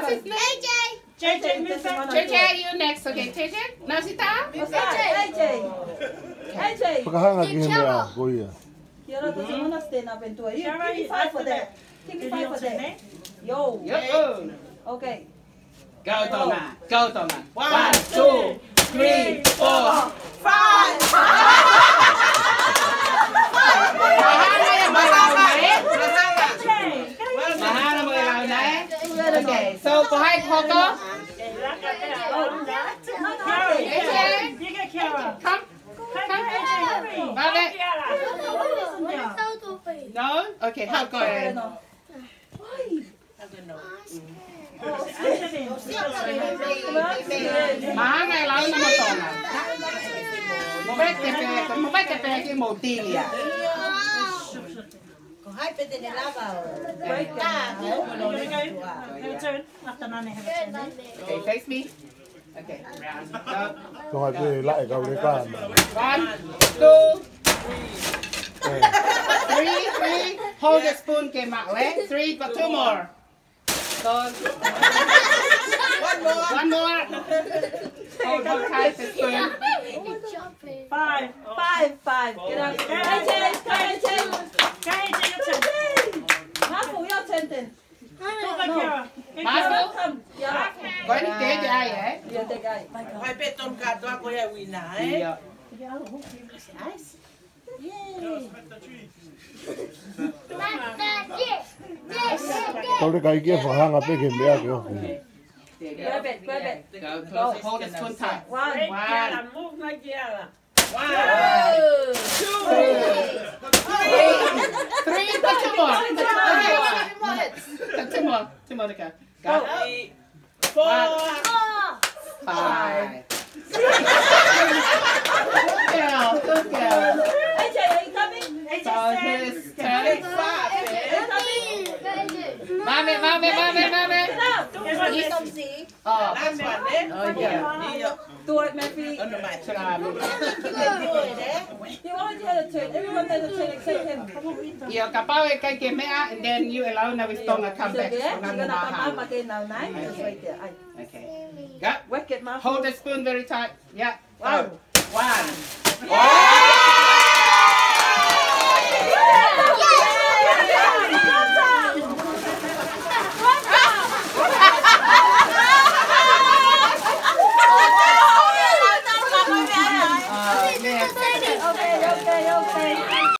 What's his name? JJ, you next. Okay, JJ. Nasita? AJ. Pagkahanga gihimya, kuya. Kiara doesn't want to stay in Aventura. Give me 5 for that. Give me 5 for that. Yo. Okay. Go, Donna. Go, Donna. 1, 2, 3, 4, 5. Okay, so behind Coco. You get Kiara. Come. Vale. No? Okay, how go ahead. Má ngày lâu nó mà còn à. Một bé tè cái màu tiên à. Còn hai bên này lá vào. Turn. After Nani have a turn. Okay, face me. Okay, round. Không phải cái lại câu đấy con. 1, 2, 3. Hold the spoon game out, right? 3, but 2 more. One more. Hold tight the spoon. 5. 5. Get out. AJ, your turn. Mafu, your turn then. Mafu? Come. Yeah. Có đi kế cho ai vậy? Yeah, take guy. Hai bên tôn cả toa có nhà quỳ nãy. Tôi đi cái kia phải hanga bên gihimya kìa. Grab it. Go. Hold the spoon tight. 1. 1, 2, 3, but 2 more. 2 more to go. Go. 4, 5. Good girl. AJ, are you coming? So his turn. Mami. Đi công gì? Oh, Last one đấy. yeah. Do it, Matthew. Under my Should I move? You already had a turn. Everyone had a turn except him. Yeah, kapal kay Kemea, and then you allow na with Tonga come back. You're gonna come up again now, nice. It's right there. Okay. Go. Whack it, Matthew. Hold the spoon very tight. Yeah. Wow. 1.